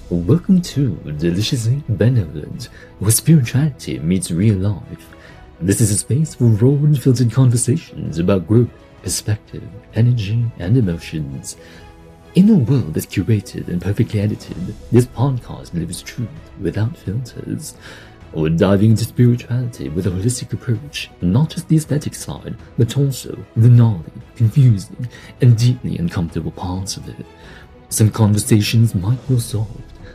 Welcome to Deliciously Benevolent, where spirituality meets real life. This is a space for raw and filtered conversations about growth, perspective, energy, and emotions. In a world that's curated and perfectly edited, this podcast lives truth without filters. We're diving into spirituality with a holistic approach, not just the aesthetic side, but also the gnarly, confusing, and deeply uncomfortable parts of it. Some conversations might feel soft,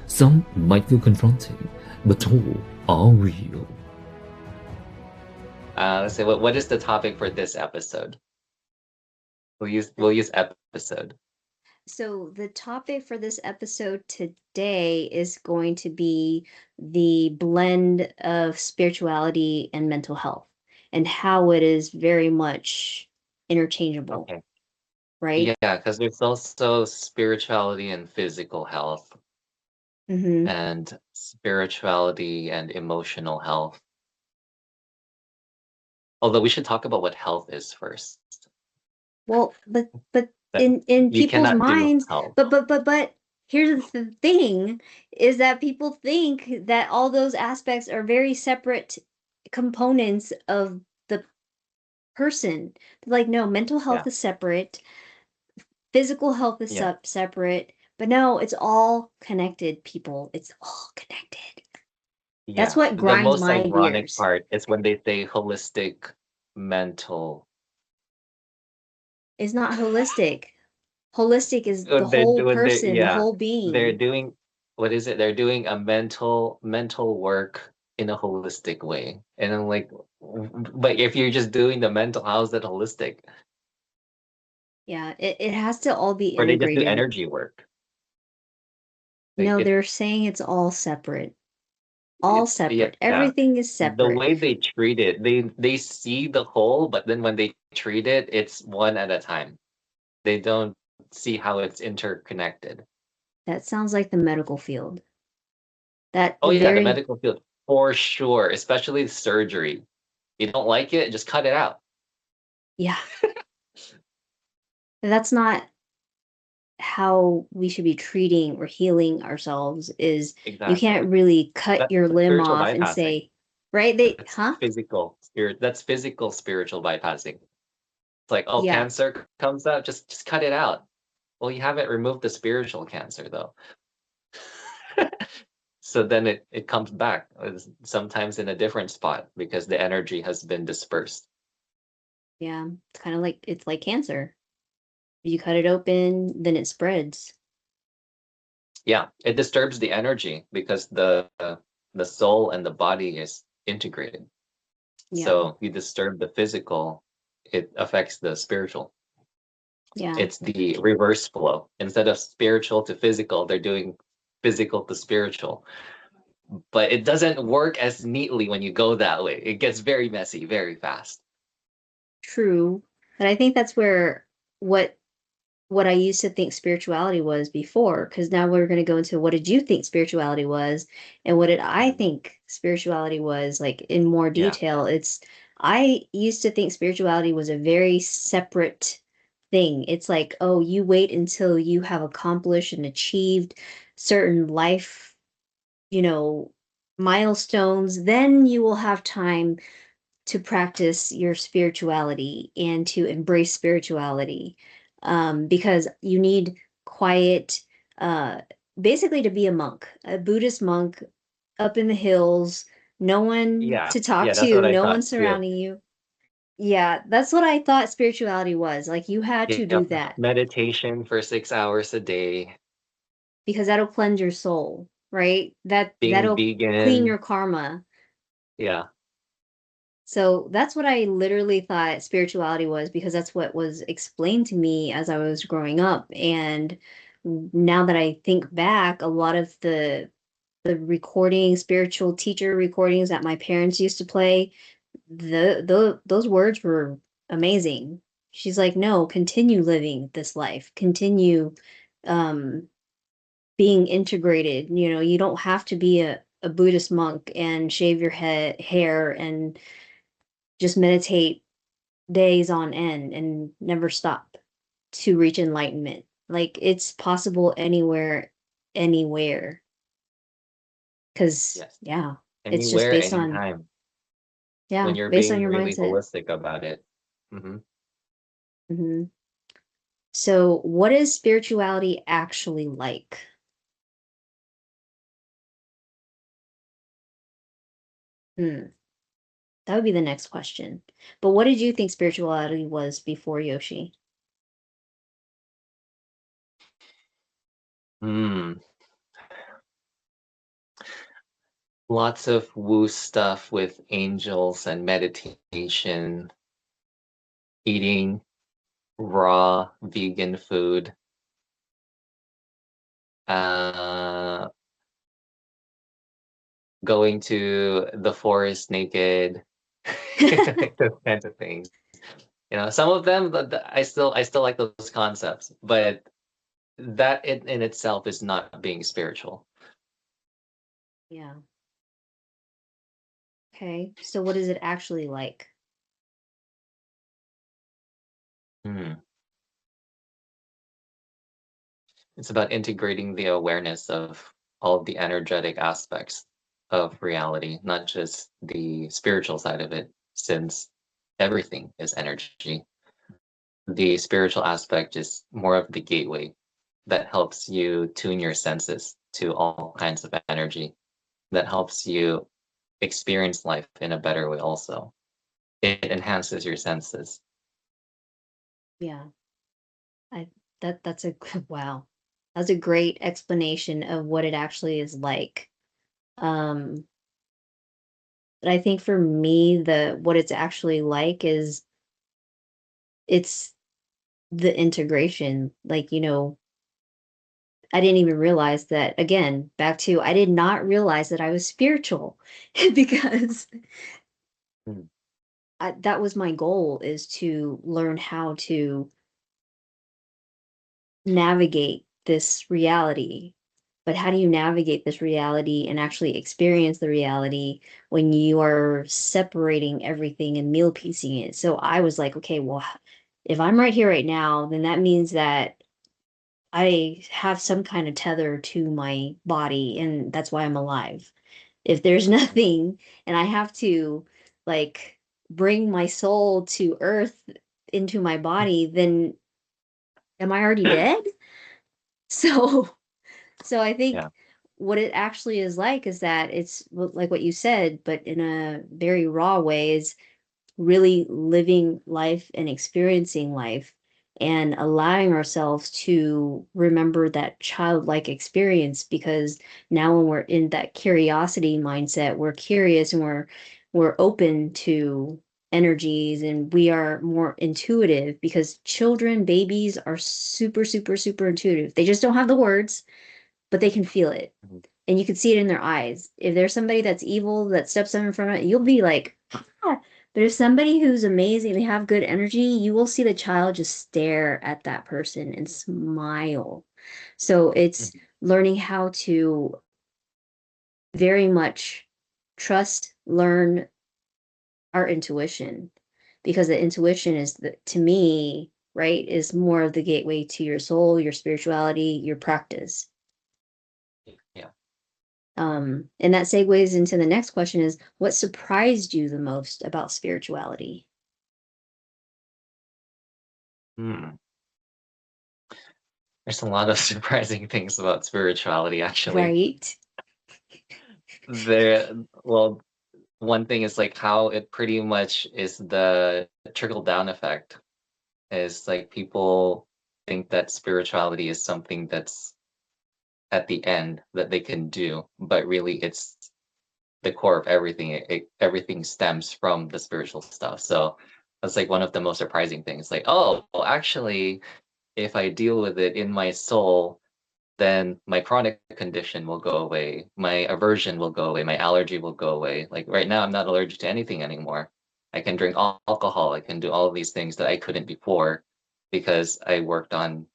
some might feel confronting, but all are real. Let's say what is the topic for this episode? We'll use episode. So, the topic for this episode today is going to be the blend of spirituality and mental health and how it is very much interchangeable, Okay. right? Yeah, because there's also spirituality and physical health Mm-hmm. and spirituality and emotional health. Although we should talk about what health is first. Well, but That in you people's cannot do minds, health. but here's the thing is that people think that all those aspects are very separate components of the person. Like, no, mental Yeah. health is separate, physical health is Yeah. separate, but no, it's all connected, people. It's all connected. That's Yeah. what The grinds most my ironic gears. part is when they say holistic mental. It's not holistic. Holistic is the whole When they person, the yeah, whole they're being. doing what is it? They're doing a mental work in a holistic way. And I'm like, but if you're just doing the mental, how is that holistic? Yeah, it has to all be Or they just do integrated. energy work. Like No, they're saying it's all separate. All it's separate. yeah. Everything is The separate. way they treat it, they see the whole, but then when they treat it, it's one at a time. They don't see how it's interconnected. That sounds like the medical field. That Oh yeah, the very, medical field for sure, especially surgery. You don't like it, just cut it out. yeah, that's not how we should be treating or healing ourselves is you Exactly. can't really cut That's your limb spiritual off and bypassing. say, right? They, That's huh? physical spirit. That's physical spiritual bypassing. It's like, oh, Yeah, cancer comes up, just cut it out. Well, you haven't removed the spiritual cancer though. So then it comes back sometimes in a different spot because the energy has been dispersed. yeah. It's kind of like, it's like cancer. You cut it open, then it spreads. Yeah, it disturbs the energy because the soul and the body is integrated. Yeah, So you disturb the physical, it affects the spiritual. yeah. It's the reverse flow. Instead of spiritual to physical, they're doing physical to spiritual. But it doesn't work as neatly when you go that way. It gets very messy very fast. True. But I think that's where what what I used to think spirituality was before, because now we're going to go into what did you think spirituality was, and what did I Mhm. think spirituality was, like in more Yeah. detail. I used to think spirituality was a very separate thing. It's like, oh, you wait until you have accomplished and achieved certain life, you know, milestones, then you will have time to practice your spirituality and to embrace spirituality, because you need quiet, uh, basically to be a monk, a Buddhist monk up in the hills, no one Yeah. to talk Yeah, that's to, what I no one thought too. surrounding you. Yeah, that's what I thought spirituality was. Like you had to do Yep. that Meditation for 6 hours a day, because that'll cleanse your soul, right? being That'll clean vegan. your karma. Yeah. So that's what I literally thought spirituality was because that's what was explained to me as I was growing up. And now that I think back, a lot of the recordings, spiritual teacher recordings that my parents used to play, those words were amazing. She's like, no, continue living this life, continue um, being integrated. You know, you don't have to be a Buddhist monk and shave your hair and just meditate days on end and never stop to reach enlightenment. Like it's possible anywhere, anywhere. Because Yes. yeah, it's just Anywhere, based on anytime. yeah, When you're based on being your really mindset. holistic about it. Hmm. Hmm. So, what is spirituality actually like? Hmm, that would be the next question. But what did you think spirituality was before Yoshi? Hmm. Lots of woo stuff with angels and meditation, eating raw vegan food, uh, going to the forest naked, like those kinds of things. Some of them, I still like those concepts, but that in itself is not being spiritual. Yeah. Okay. So, what is it actually like? Hmm. It's about integrating the awareness of all of the energetic aspects of reality, not just the spiritual side of it, since everything is energy. The spiritual aspect is more of the gateway that helps you tune your senses to all kinds of energy, that helps you experience life in a better way also. It enhances your senses. Yeah. I that's a wow. That's a great explanation of what it actually is like. Um, but I think for me, the what it's actually like is it's the integration. Like, I didn't even realize that again, back to I did not realize that I was spiritual because Mm. that was my goal is to learn how to navigate this reality. But how do you navigate this reality and actually experience the reality when you are separating everything and meal piecing it? So I was like, okay, well, if I'm right here right now, then that means that I have some kind of tether to my body, and that's why I'm alive. If there's nothing and I have to like bring my soul to earth into my body, then am I already dead? So so I think Yeah. what it actually is like is that it's like what you said, but in a very raw way, is really living life and experiencing life and allowing ourselves to remember that childlike experience because now when we're in that curiosity mindset, we're curious and we're open to energies and we are more intuitive because children, babies are super, super, super intuitive. They just don't have the words, but they can feel it. Mhm. And you can see it in their eyes. If there's somebody that's evil that steps in front of it, you'll be like, ah. But if somebody who's amazing, they have good energy, you will see the child just stare at that person and smile. So it's Mhm. learning how to very much trust, learn our intuition, because the intuition is to me, right, is more of the gateway to your soul, your spirituality, your practice. Yeah. And that segues into the next question is what surprised you the most about spirituality? Hmm. There's a lot of surprising things about spirituality, actually. Right? There, well, one thing is like how it pretty much is the trickle down effect. Is like people think that spirituality is something that's at the end that they can do, but really it's the core of everything. Everything stems from the spiritual stuff. So that's like one of the most surprising things. Like, oh, well, actually, if I deal with it in my soul, then my chronic condition will go away. My aversion will go away. My allergy will go away. Like right now, I'm not allergic to anything anymore. I can drink alcohol. I can do all of these things that I couldn't before because I worked on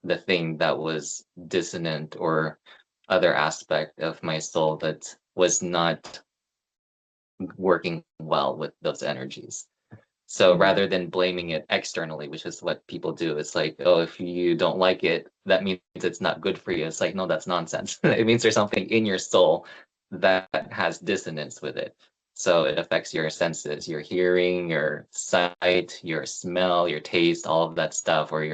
the thing that was dissonant or other aspect of my soul that was not working well with those energies. So Mhm. rather than blaming it externally, which is what people do, it's like, oh, if you don't like it, that means it's not good for you. It's like, no, that's nonsense. It means there's something in your soul that has dissonance with it. So it affects your senses, your hearing, your sight, your smell, your taste, all of that stuff, or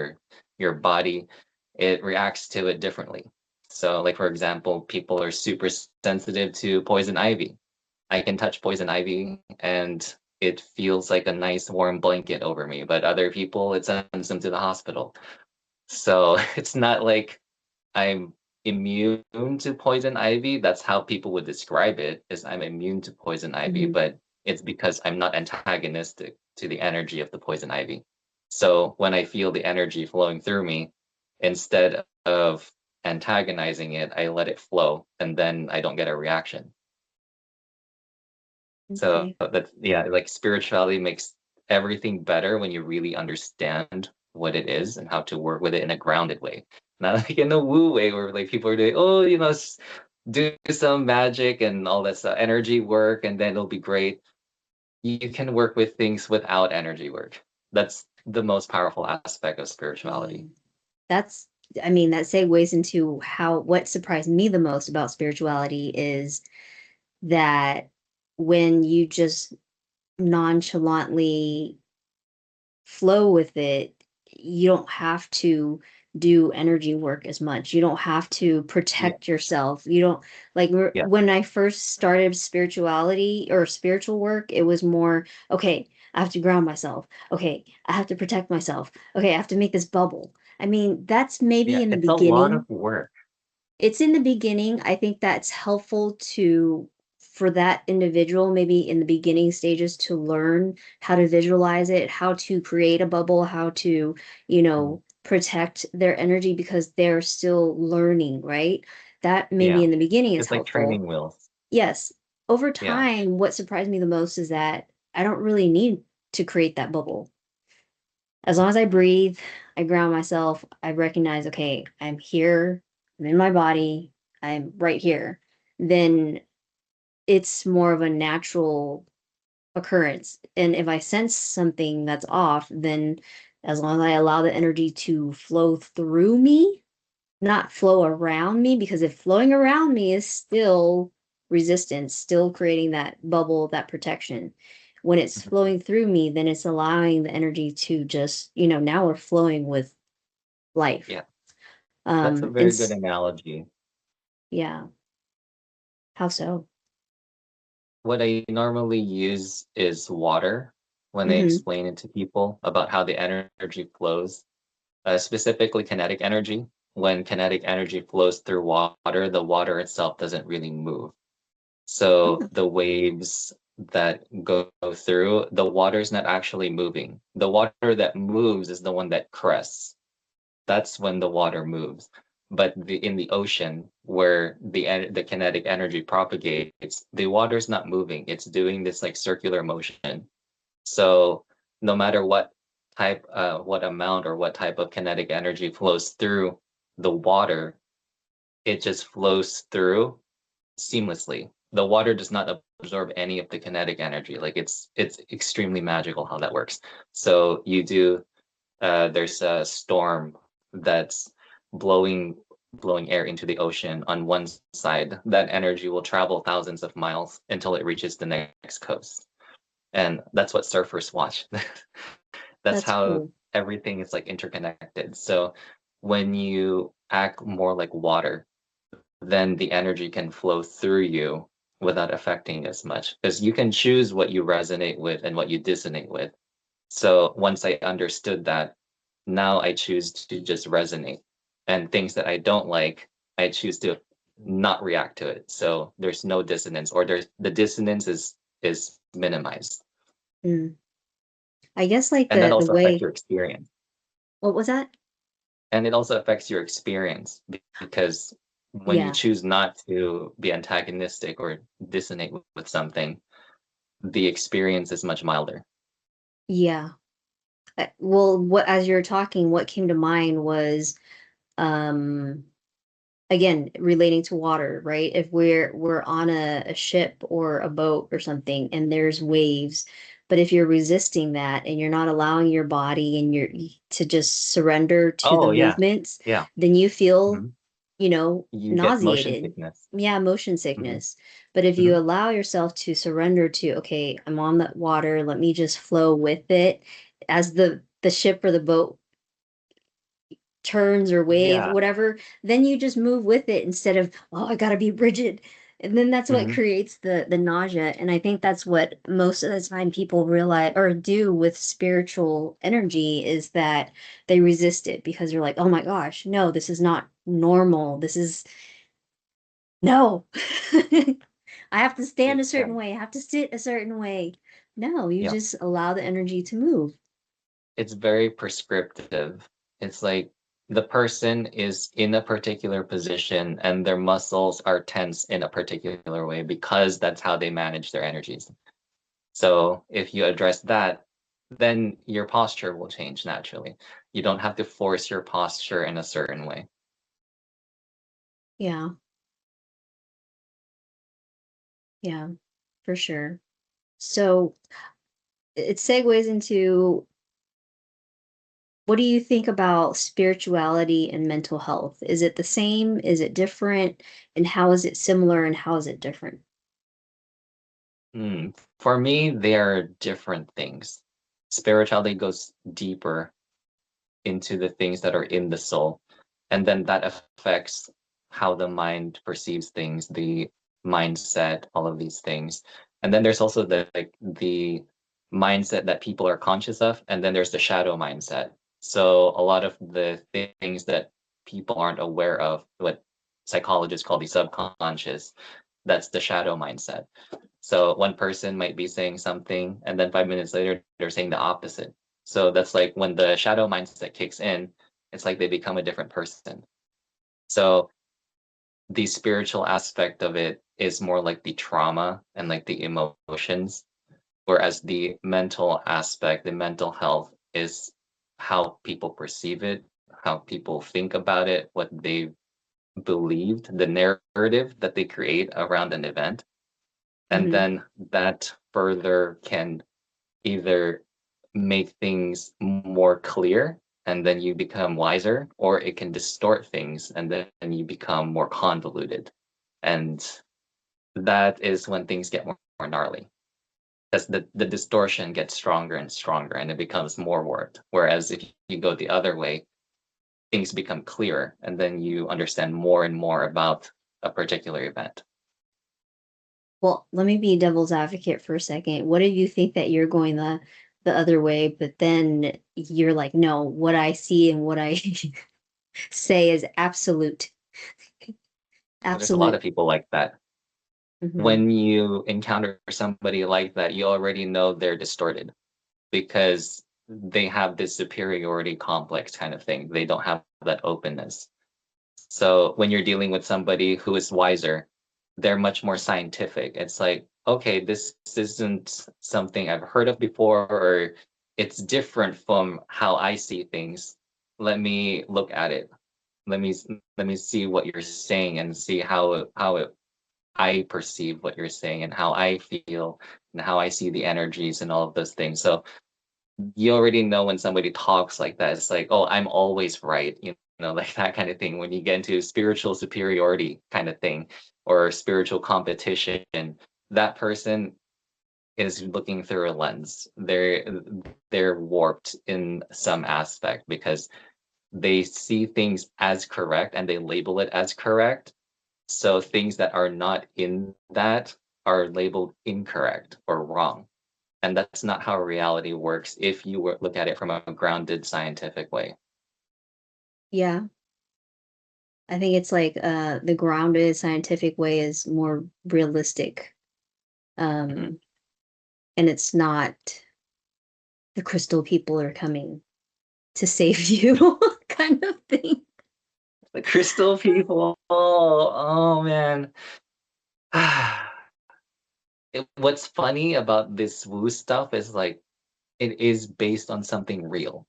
your body. It reacts to it differently. So, like for example, people are super sensitive to poison ivy. I can touch poison ivy and it feels like a nice warm blanket over me, but other people, it sends them to the hospital. So it's not like I'm immune to poison ivy. That's how people would describe it, is I'm immune to poison ivy, Mhm. but it's because I'm not antagonistic to the energy of the poison ivy. So when I feel the energy flowing through me, instead of antagonizing it, I let it flow and then I don't get a reaction. So Okay. that's, yeah, like spirituality makes everything better when you really understand what it is and how to work with it in a grounded way. Not like in a woo way where like people are doing, oh, do some magic and all that stuff, energy work, and then it'll be great. You can work with things without energy work. That's the most powerful aspect of spirituality. That's, I mean, that segues into what surprised me the most about spirituality is that when you just nonchalantly flow with it, you don't have to do energy work as much. You don't have to Yeah, protect yourself. You don't like yeah, when I first started spirituality or spiritual work, it was more, okay, I have to ground myself. Okay, I have to protect myself. Okay, I have to make this bubble. I mean, that's maybe yeah. in the It's a lot beginning. of work. It's in the beginning. I think that's helpful for that individual, maybe in the beginning stages, to learn how to visualize it, how to create a bubble, how to, Mm. protect their energy because they're still learning, right? That maybe Yeah, in the beginning is it's like helpful. training wheels. Yes. Over Yeah. time, what surprised me the most is that I don't really need to create that bubble. As long as I breathe, I ground myself, I recognize, okay, I'm here, I'm in my body, I'm right here, then it's more of a natural occurrence. And if I sense something that's off, then as long as I allow the energy to flow through me, not flow around me, because if flowing around me is still resistance, still creating that bubble, that protection. When it's Mhm. flowing through me, then it's allowing the energy to just, now we're flowing with life. Yeah, that's a And very good analogy. yeah, how so? What I normally use is water when I Mm-hmm. explain it to people about how the energy flows, specifically kinetic energy. When kinetic energy flows through water, the water itself doesn't really move. So Oh, the waves that go through, the water's not actually moving. The water that moves is the one that crests. That's when the water moves. But in the ocean, where the kinetic energy propagates, the water's not moving. It's doing this like circular motion. So no matter what amount or what type of kinetic energy flows through the water, it just flows through seamlessly. The water does not absorb any of the kinetic energy. Like it's extremely magical how that works. So there's a storm that's blowing blowing air into the ocean on one side. That energy will travel thousands of miles until it reaches the next coast. And that's what surfers watch. That's that's how cool. everything is like interconnected. So when you act more like water, then the energy can flow through you without affecting as much because you can choose what you resonate with and what you dissonate with. So once I understood that, now I choose to just resonate. And things that I don't like, I choose to not react to it. So there's no dissonance, or the dissonance is minimized. Mm. I guess like And that the also affects way, your experience. what was that? And it also affects your experience because when you Yeah. choose not to be antagonistic or dissonate with something, the experience is much milder. Yeah. Well, what as you're talking, what came to mind was um again relating to water, right? If we're on a ship or a boat or something and there's waves, but if you're resisting that and you're not allowing your body and your to just surrender to the Oh yeah, movements, yeah. then you feel Mhm. You get motion nauseated. sickness. Yeah, motion Hmm. sickness. But if Hmm. you allow yourself to surrender to, okay, I'm on that water, let me just flow with it as the ship or the boat turns or wave, Yeah. whatever, then you just move with it instead of, oh, I gotta be rigid. And then that's what Hmm. creates the nausea. And I think that's what most of the time people realize or do with spiritual energy is that they resist it because they're like, oh my gosh, no, this is not normal. This is no. I have to stand a Yeah. certain way. I have to sit a certain way. No, you Yeah. just allow the energy to move. It's very prescriptive. It's like the person is in a particular position and their muscles are tense in a particular way because that's how they manage their energies. So if you address that, then your posture will change naturally. You don't have to force your posture in a certain way. Yeah, yeah, for sure. So it segues into what do you think about spirituality and mental health? Is it the same? Is it different? And how is it similar and how is it different? For me, they are different things. Spirituality goes deeper into the things that are in the soul, and then that affects how the mind perceives things, the mindset, all of these things. And then there's also the mindset that people are conscious of, and then there's the shadow mindset. So a lot of the things that people aren't aware of, what psychologists call the subconscious, that's the shadow mindset. So one person might be saying something, and then 5 minutes later, they're saying the opposite. So that's like when the shadow mindset kicks in, it's like they become a different person. So the spiritual aspect of it is more like the trauma and like the emotions, whereas the mental aspect, the mental health, is how people perceive it, how people think about it, what they believed, the narrative that they create around an event. And Hmm. then that further can either make things more clear and then you become wiser, or it can distort things and then you become more convoluted. And that is when things get more gnarly. As the distortion gets stronger and stronger and it becomes more warped. Whereas if you go the other way, things become clearer and then you understand more and more about a particular event. Well, let me be devil's advocate for a second. What if you think that you're going the other way, but then you're like, no, what I see and what I say is absolute, There's a lot of absolute. people like that. Hmm. When you encounter somebody like that, you already know they're distorted because they have this superiority complex kind of thing. They don't have that openness. So when you're dealing with somebody who is wiser, they're much more scientific. It's like, okay, this isn't something I've heard of before, or it's different from how I see things. Let me look at it. Let me let me see what you're saying and see how I perceive what you're saying and how I feel and how I see the energies and all of those things. So you already know when somebody talks like that, it's like, oh, I'm always right, like that kind of thing. When you get into spiritual superiority kind of thing or spiritual competition, that person is looking through a lens. They're warped in some aspect because they see things as correct and they label it as correct. So things that are not in that are labeled incorrect or wrong. And that's not how reality works if you look at it from a grounded scientific way. Yeah, I think it's like the grounded scientific way is more realistic. Mhm. Um, and it's not the crystal people are coming to save you kind of thing. The crystal people. Oh man. What's funny about this woo stuff is like it is based on something real.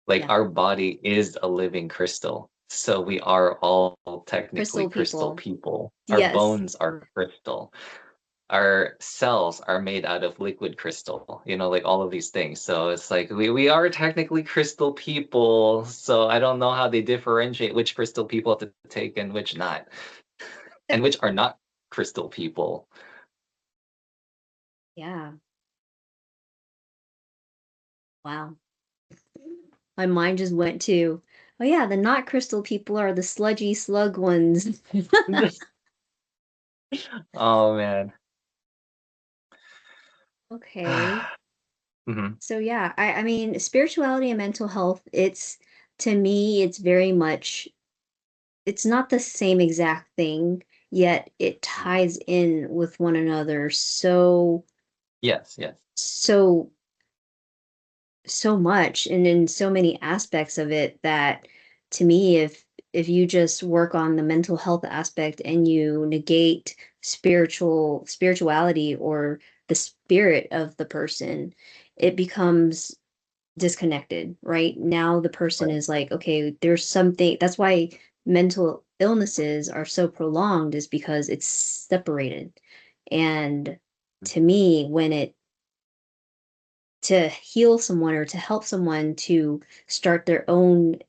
Like Yeah, our body is a living crystal. So we are all technically crystal crystal people. people. Our Yes. bones are crystal. our cells are made out of liquid crystal, like all of these things. So it's like we are technically crystal people. So I don't know how they differentiate which crystal people to take and which not, and which are not crystal people. Yeah. Wow. My mind just went to, oh yeah, the not crystal people are the sludgy slug ones. Oh man. Okay. Hmm. So yeah, I mean, spirituality and mental health, to me, it's very much, it's not the same exact thing, yet it ties in with one another Yes, yes. so so much and in so many aspects of it that, to me, if you just work on the mental health aspect and you negate spirituality or the spirit of the person, it becomes disconnected. Right now the person Right. is like, okay, there's something. That's why mental illnesses are so prolonged, is because it's separated. And to me, when it to heal someone or to help someone to start their own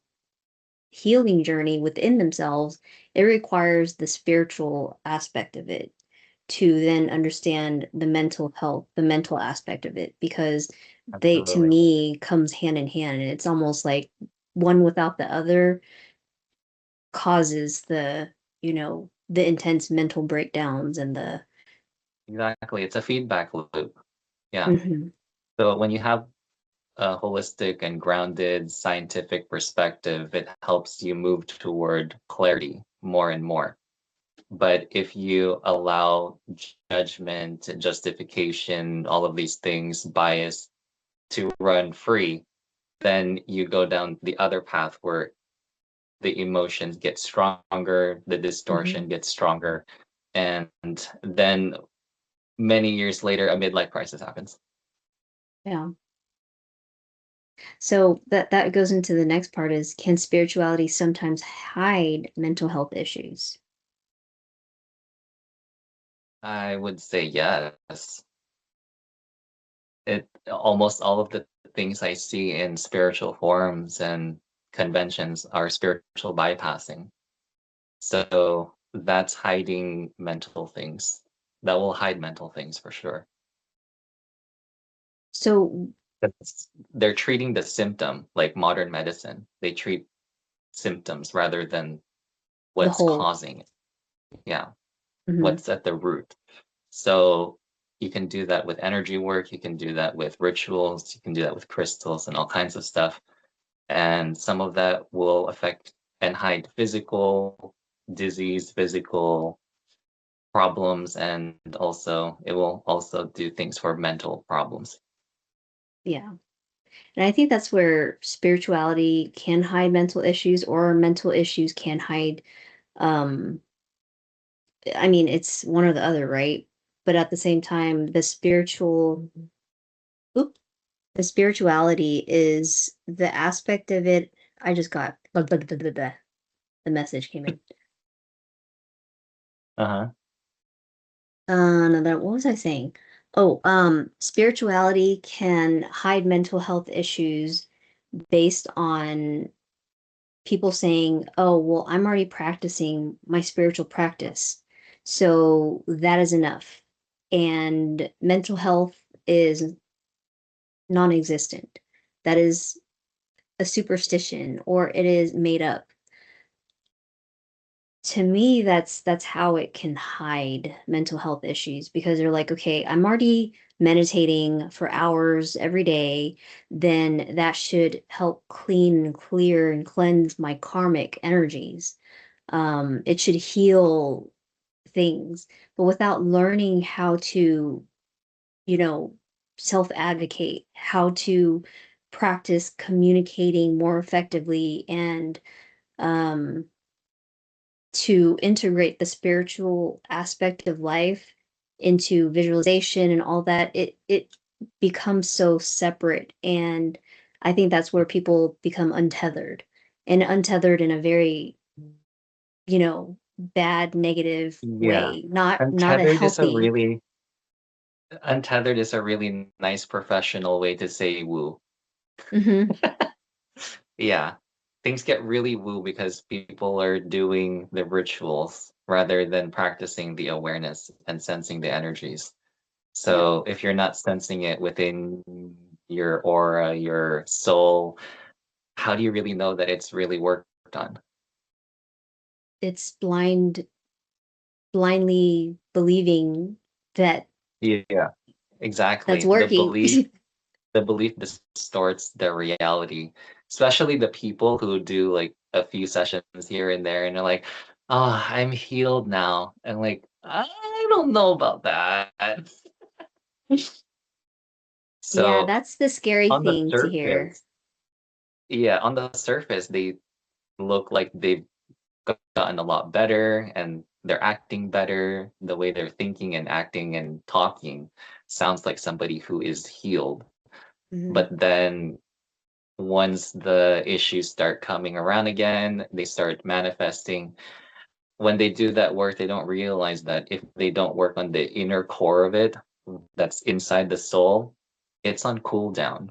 healing journey within themselves, it requires the spiritual aspect of it to then understand the mental health, the mental aspect of it, because they, to Absolutely. me, comes hand in hand. And it's almost like one without the other causes the intense mental breakdowns and the. Exactly. It's a feedback loop. Yeah. Mhm. So when you have a holistic and grounded scientific perspective, it helps you move toward clarity more and more. But if you allow judgment, justification, all of these things, bias to run free, then you go down the other path where the emotions get stronger, the Mhm. distortion gets stronger, and then many years later, a midlife crisis happens. Yeah. So that goes into the next part, is, can spirituality sometimes hide mental health issues? I would say yes. It almost all of the things I see in spiritual forums and conventions are spiritual bypassing. So that's hiding mental things. That will hide mental things for sure. So They're treating the symptom like modern medicine. They treat symptoms rather than the what's whole. causing it. Yeah, Mhm. what's at the root. So you can do that with energy work, you can do that with rituals, you can do that with crystals and all kinds of stuff. And some of that will affect and hide physical disease, physical problems, and also it will also do things for mental problems. Yeah. And I think that's where spirituality can hide mental issues, or mental issues can hide, um I mean, it's one or the other, right? But at the same time, oop, the spirituality is the aspect of it. I just got blah, blah, blah, blah, blah. The message came in. Uh-huh. No, what was I saying? Oh, spirituality can hide mental health issues based on people saying, "Oh, well, I'm already practicing my spiritual practice, so that is enough." And mental health is non-existent. That is a superstition, or it is made up. To me, that's how it can hide mental health issues, because they're like, okay, I'm already meditating for hours every day, then that should help clean and clear and cleanse my karmic energies. It should heal things, but without learning how to, you know, self advocate, how to practice communicating more effectively, and um to integrate the spiritual aspect of life into visualization and all that, it becomes so separate. And I think that's where people become untethered, and untethered in a very, bad, negative Yeah. way, not a Untethered is a healthy. really untethered is a really nice professional way to say woo. Hmm. Yeah. Things get really woo because people are doing the rituals rather than practicing the awareness and sensing the energies. Yeah, So if you're not sensing it within your aura, your soul, how do you really know that it's really worked on? it's blindly believing that Yeah, that's exactly. working. The belief distorts the reality, especially the people who do like a few sessions here and there and they're like, oh, I'm healed now. And like, I don't know about that. Yeah, So that's the scary on the thing to hear. surface, yeah, on the surface, they look like they've gotten a lot better and they're acting better. The way they're thinking and acting and talking sounds like somebody who is healed. Hmm. But then once the issues start coming around again, they start manifesting. When they do that work, they don't realize that if they don't work on the inner core of it, that's inside the soul, it's on cooldown.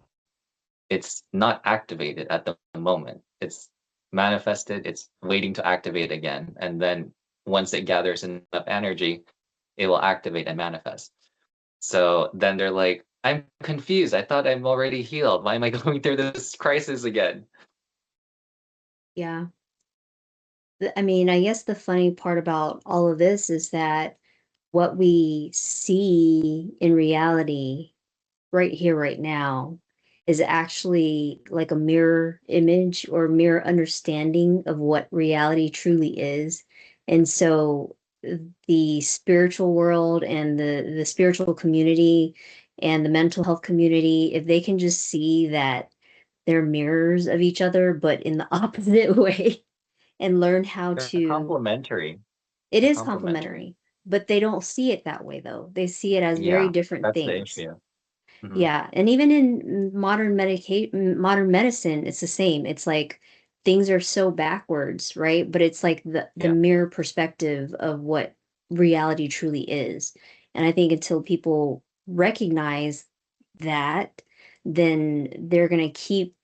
It's not activated at the moment. It's manifested, it's waiting to activate again. And then once it gathers enough energy, it will activate and manifest. So then they're like, I'm confused. I thought I'm already healed. Why am I going through this crisis again? Yeah. I mean, I guess the funny part about all of this is that what we see in reality right here, right now, is actually like a mirror image or mirror understanding of what reality truly is. And so the spiritual world and the spiritual community and the mental health community, if they can just see that they're mirrors of each other, but in the opposite way, and learn how They're to, complementary. it They're is complementary. complementary, but they don't see it that way though. They see it as very Yeah, different that's the things. issue. Hmm. Yeah, and even in modern medicine, it's the same. It's like things are so backwards, right? But it's like the Yeah. mirror perspective of what reality truly is. And I think until people recognize that, then they're going to keep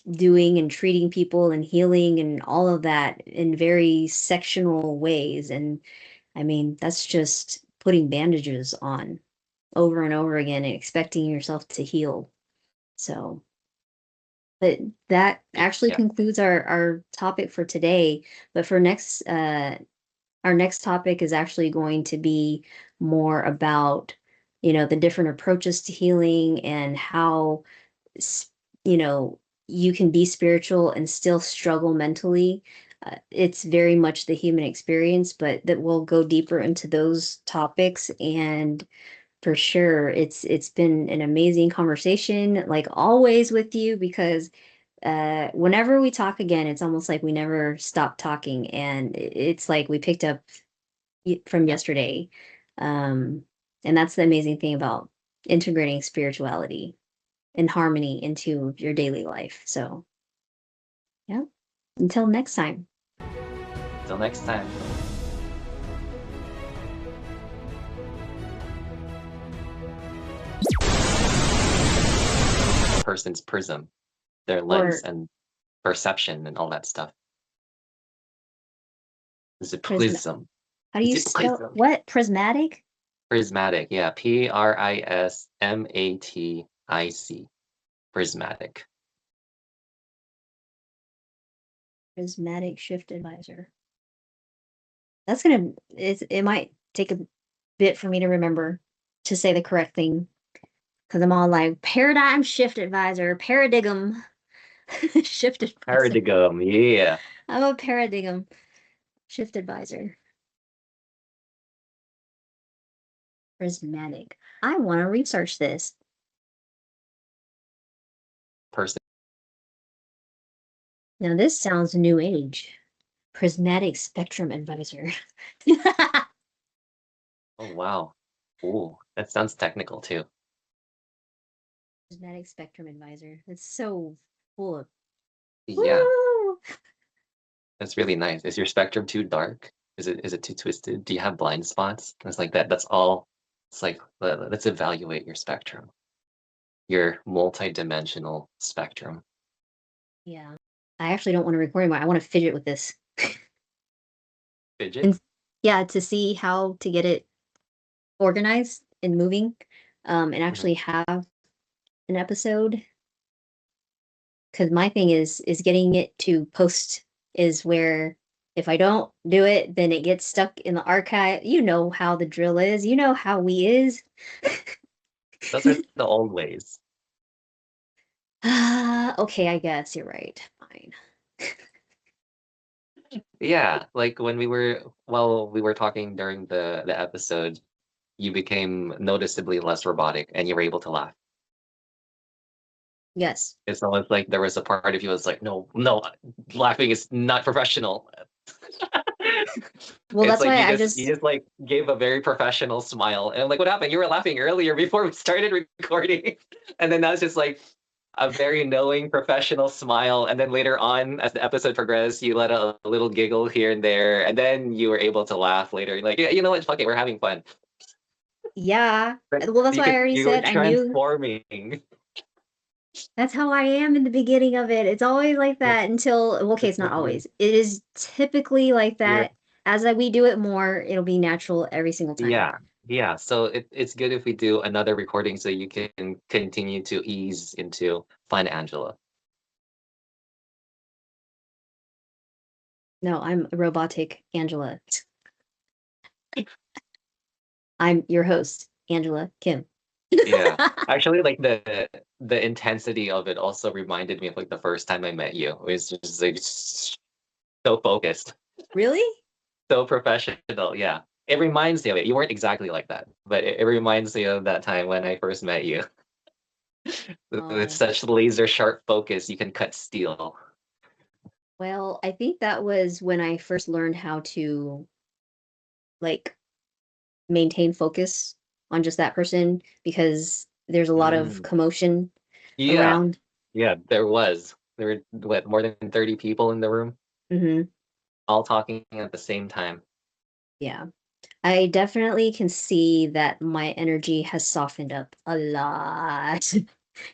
doing and treating people and healing and all of that in very sectional ways. And I mean, that's just putting bandages on over and over again and expecting yourself to heal. So, but that actually Yeah. concludes our topic for today. But for next, our next topic is actually going to be more about, the different approaches to healing and how, you know, you can be spiritual and still struggle mentally. It's very much the human experience, but that we'll go deeper into those topics. And for sure, it's been an amazing conversation, like always with you, because whenever we talk again, it's almost like we never stop talking, and it's like we picked up from yesterday. Um, and that's the amazing thing about integrating spirituality and harmony into your daily life. So, yeah, until next time. Till next time. Person's prism, their lens Or and perception and all that stuff. The prism. prism. How do you The spell prism. what? Prismatic? Prismatic. Yeah. Prismatic. Prismatic. Prismatic shift advisor. That's gonna. It might take a bit for me to remember to say the correct thing because I'm all like paradigm shift advisor, paradigm shift advisor. Paradigm. Yeah. I'm a paradigm shift advisor. Prismatic. I want to research this. Person. Now this sounds new age. Prismatic spectrum advisor. Oh, wow. Ooh, that sounds technical too. Prismatic spectrum advisor. It's so full of Yeah. woo. That's really nice. Is your spectrum too dark? Is it too twisted? Do you have blind spots? It's like that. That's all It's like, let's evaluate your spectrum, your multi-dimensional spectrum. Yeah. I actually don't want to record anymore. I want to fidget with this. Fidget? And yeah, to see how to get it organized and moving, and actually have an episode. Because my thing is getting it to post is where if I don't do it, then it gets stuck in the archive. You know how the drill is. You know how we is. Those are the old ways. Okay, I guess you're right. Fine. Yeah, like when we were talking during the episode, you became noticeably less robotic and you were able to laugh. Yes. It's almost like there was a part of you that's like, no, no, laughing is not professional. Well, It's that's like why I you just just like gave a very professional smile. And I'm like, what happened? You were laughing earlier before we started recording. And then now it's just like a very knowing professional smile. And then later on, as the episode progressed, you let a little giggle here and there. And then you were able to laugh later. You're like, yeah, you know what? Fuck it, we're having fun. yeah. But Well, that's why I already you were said I knew transforming. that's how I am in the beginning of it. It's always like that until well, okay, it's not always. It is typically like You're that. As we do it more, it'll be natural every single time. Yeah, yeah. So it's good if we do another recording so you can continue to ease into Fun Angela. No, I'm robotic Angela. I'm your host, Angela Kim. Yeah. Actually, like the intensity of it also reminded me of like the first time I met you. It was just like so focused, Really? so professional. Yeah. It reminds me of it. You weren't exactly like that, but it reminds me of that time when I first met you. With Oh, such laser sharp focus, you can cut steel. well, I think that was when I first learned how to like maintain focus on just that person because there's a lot of Mm. commotion Yeah. around. Yeah, there was. There were what, more than 30 people in the room, Hmm. all talking at the same time. Yeah. I definitely can see that my energy has softened up a lot.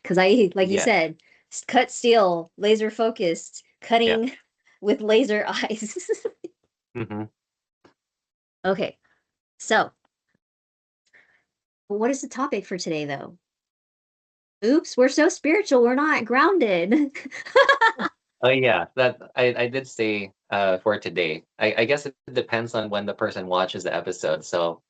Because I, like you Yeah, said, cut steel, laser focused, yeah. cutting with laser eyes. Hmm. Okay, so what is the topic for today, though? Oops, we're so spiritual, we're not grounded. Oh yeah, that I did say for today. I guess it depends on when the person watches the episode. So